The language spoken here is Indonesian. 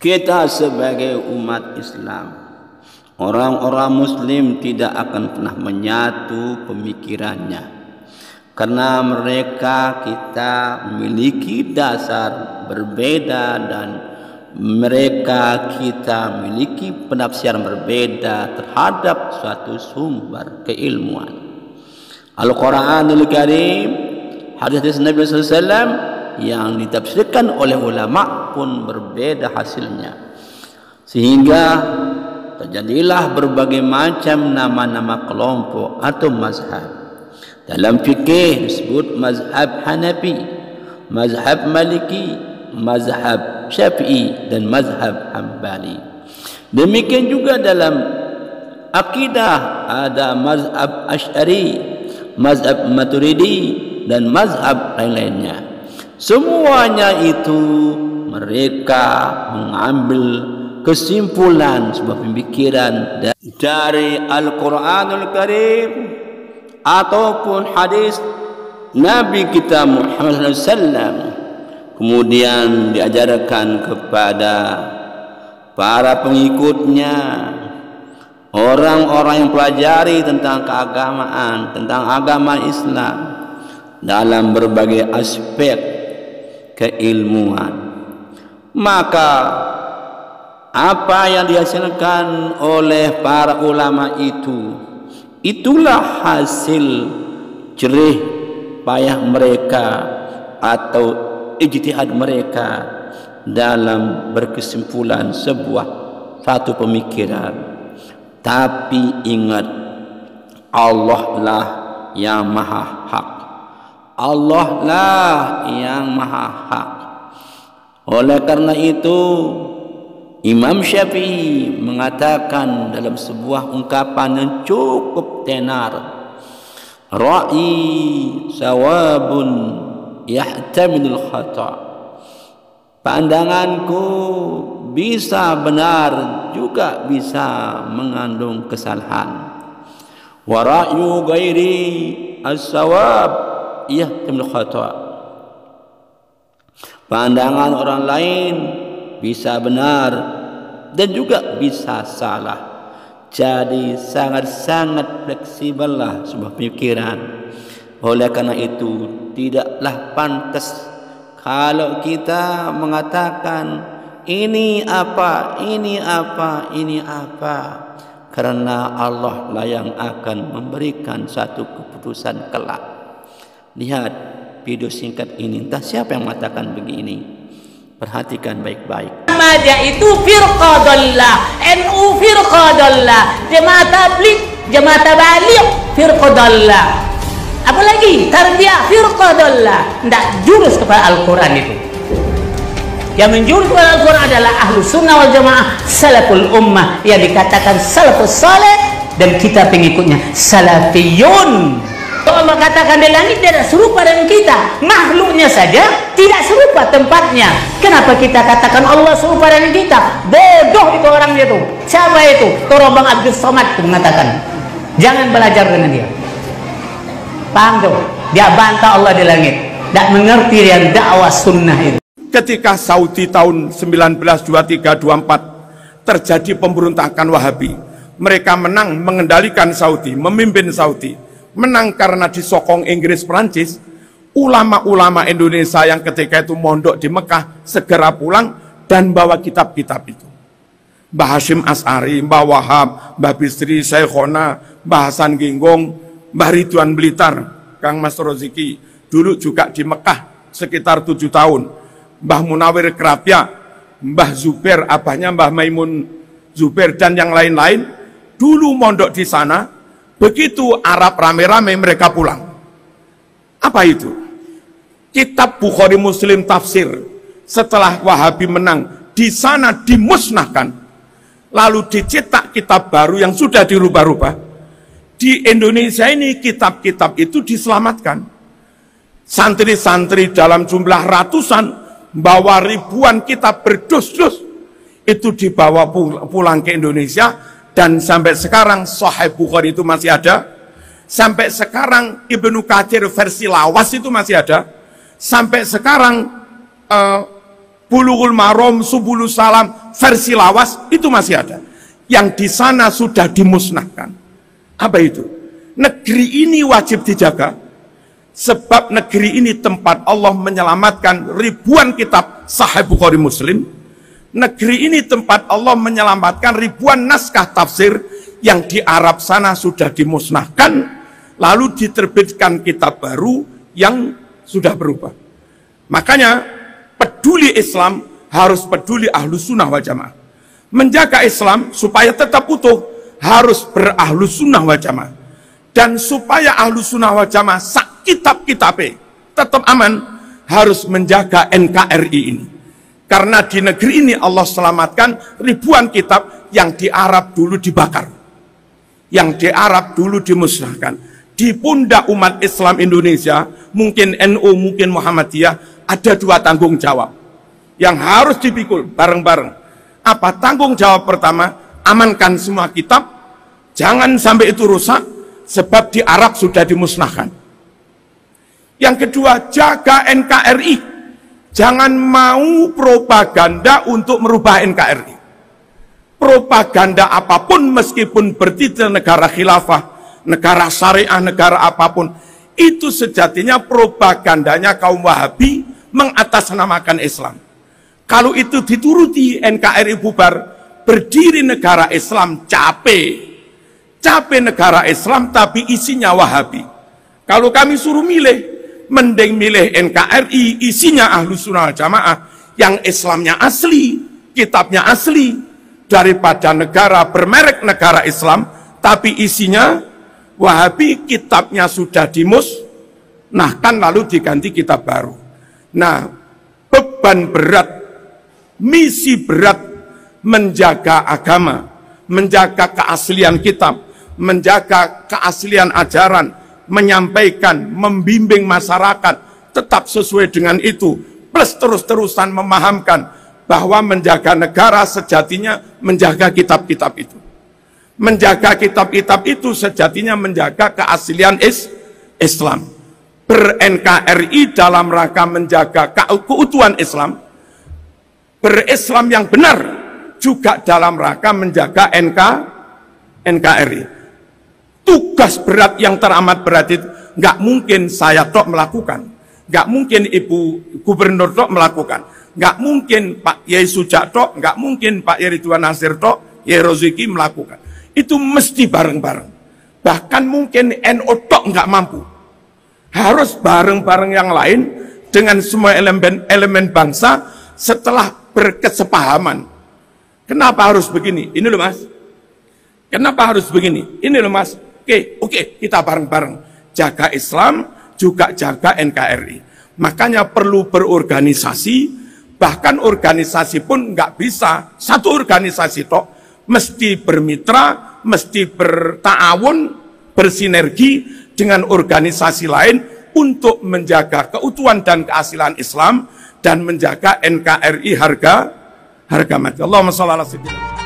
Kita sebagai umat Islam, orang-orang Muslim tidak akan pernah menyatu pemikirannya, karena mereka kita memiliki dasar berbeda dan mereka kita memiliki penafsiran berbeda terhadap suatu sumber keilmuan. Al-Quranul Karim, hadis Nabi SAW yang ditafsirkan oleh ulama pun berbeda hasilnya, sehingga terjadilah berbagai macam nama-nama kelompok atau mazhab. Dalam fikih disebut mazhab Hanafi, mazhab Maliki, mazhab Syafi'i dan mazhab Hambali. Demikian juga dalam akidah ada mazhab Asy'ari, mazhab Maturidi dan mazhab lain-lainnya. Semuanya itu mereka mengambil kesimpulan sebuah pemikiran dari Al-Quranul Karim ataupun hadis Nabi kita Muhammad SAW, kemudian diajarkan kepada para pengikutnya, orang-orang yang pelajari tentang keagamaan, tentang agama Islam dalam berbagai aspek keilmuan. Maka apa yang dihasilkan oleh para ulama itu, itulah hasil jerih payah mereka atau ijtihad mereka dalam berkesimpulan sebuah satu pemikiran. Tapi ingat, Allah lah yang maha hak, Allah lah yang maha hak. Oleh karena itu Imam Syafi'i mengatakan dalam sebuah ungkapan yang cukup tenar, ra'i sawabun yahtamilul khata', pandanganku bisa benar juga bisa mengandung kesalahan. Wa ra'yu ghairi as-sawab yahtamilul khata', pandangan orang lain bisa benar dan juga bisa salah. Jadi sangat-sangat fleksibel lah sebuah pemikiran. Oleh karena itu tidaklah pantas kalau kita mengatakan ini apa, ini apa, ini apa, karena Allah lah yang akan memberikan satu keputusan kelak. Lihat video singkat ini, entah siapa yang mengatakan begini. Perhatikan baik-baik. Muhammadiyah itu firqah dhallah, NU firqah dhallah, Jemaah Tabligh, Jemaah Tabaligh firqah dhallah. Apalagi tarbiyah firqah dhallah, tidak jurus kepada Al-Quran itu. Yang menjurus kepada Al-Quran adalah Ahlus Sunnah wal Jamaah, salaful ummah, yang dikatakan salafus saleh, dan kita pengikutnya salafiyun. Allah katakan di langit tidak serupa dengan kita, makhluknya saja tidak serupa tempatnya. Kenapa kita katakan Allah serupa dengan kita? Bodoh itu orangnya tuh. Siapa itu? Torobang Abdul Somad itu mengatakan, jangan belajar dengan dia. Paham tuh? Dia bantah Allah di langit, tidak mengerti yang dakwah sunnah itu. Ketika Saudi tahun 1923-24 terjadi pemberontakan Wahabi, mereka menang mengendalikan Saudi, memimpin Saudi. Menang karena disokong Inggris, Perancis. Ulama-ulama Indonesia yang ketika itu mondok di Mekah segera pulang dan bawa kitab-kitab itu. Mbah Hashim As'ari, Mbah Wahab, Mbah Bisri, Syekhona, Mbah Hasan Ginggong, Mbah Ridwan Blitar, Kang Mas Roziki, dulu juga di Mekah sekitar 7 tahun. Mbah Munawir Kerapia, Mbah Zubair, abahnya Mbah Maimun Zubair, dan yang lain-lain dulu mondok di sana. Begitu Arab rame-rame mereka pulang. Apa itu? Kitab Bukhari Muslim tafsir setelah Wahabi menang di sana dimusnahkan, lalu dicetak kitab baru yang sudah dirubah-rubah. Di Indonesia ini kitab-kitab itu diselamatkan. Santri-santri dalam jumlah ratusan bawa ribuan kitab berdus-dus itu dibawa pulang ke Indonesia. Dan sampai sekarang Sahih Bukhari itu masih ada. Sampai sekarang Ibnu Katsir versi lawas itu masih ada. Sampai sekarang Bulughul Maram, Subulus Salam, versi lawas itu masih ada. Yang di sana sudah dimusnahkan. Apa itu? Negeri ini wajib dijaga, sebab negeri ini tempat Allah menyelamatkan ribuan kitab Sahih Bukhari Muslim. Negeri ini tempat Allah menyelamatkan ribuan naskah tafsir yang di Arab sana sudah dimusnahkan, lalu diterbitkan kitab baru yang sudah berubah. Makanya peduli Islam harus peduli Ahlus Sunnah wal Jamaah. Menjaga Islam supaya tetap utuh harus berahlus sunnah wal jamaah. Dan supaya Ahlus Sunnah wal Jamaah sak kitab-kitabe tetap aman, harus menjaga NKRI ini. Karena di negeri ini Allah selamatkan ribuan kitab yang di Arab dulu dibakar, yang di Arab dulu dimusnahkan. Di pundak umat Islam Indonesia, mungkin NU, mungkin Muhammadiyah, ada dua tanggung jawab yang harus dipikul bareng-bareng. Apa tanggung jawab pertama? Amankan semua kitab, jangan sampai itu rusak, sebab di Arab sudah dimusnahkan. Yang kedua, jaga NKRI, jangan mau propaganda untuk merubah NKRI. Propaganda apapun, meskipun bertitel negara khilafah, negara syariah, negara apapun, itu sejatinya propagandanya kaum Wahabi mengatasnamakan Islam. Kalau itu dituruti, NKRI bubar, berdiri negara Islam, capek negara Islam tapi isinya Wahabi. Kalau kami suruh milih, mending milih NKRI, isinya Ahlus Sunnah wal Jamaah, yang Islamnya asli, kitabnya asli, daripada negara bermerek negara Islam tapi isinya Wahabi, kitabnya sudah dimusnahkan lalu diganti kitab baru. Nah, beban berat, misi berat menjaga agama, menjaga keaslian kitab, menjaga keaslian ajaran, menyampaikan, membimbing masyarakat tetap sesuai dengan itu, plus terus-terusan memahamkan bahwa menjaga negara sejatinya menjaga kitab-kitab itu. Menjaga kitab-kitab itu sejatinya menjaga keaslian Islam. Ber-NKRI dalam rangka menjaga keutuhan Islam. Berislam yang benar juga dalam rangka menjaga NKRI. Tugas berat yang teramat berat itu nggak mungkin saya tok melakukan, nggak mungkin Ibu Gubernur tok melakukan, nggak mungkin Pak Yai Sujak tok, nggak mungkin Pak Yai Ridwan Nasir tok, Yai Roziki melakukan. Itu mesti bareng-bareng. Bahkan mungkin NU tok nggak mampu. Harus bareng-bareng yang lain dengan semua elemen bangsa setelah berkesepahaman. Kenapa harus begini? Ini loh Mas. Kenapa harus begini? Ini loh Mas. Oke, kita bareng-bareng. Jaga Islam, juga jaga NKRI. Makanya perlu berorganisasi, bahkan organisasi pun nggak bisa. Satu organisasi tok, mesti bermitra, mesti berta'awun, bersinergi dengan organisasi lain untuk menjaga keutuhan dan keaslian Islam dan menjaga NKRI harga mati. Allahumma shalli ala sayyidina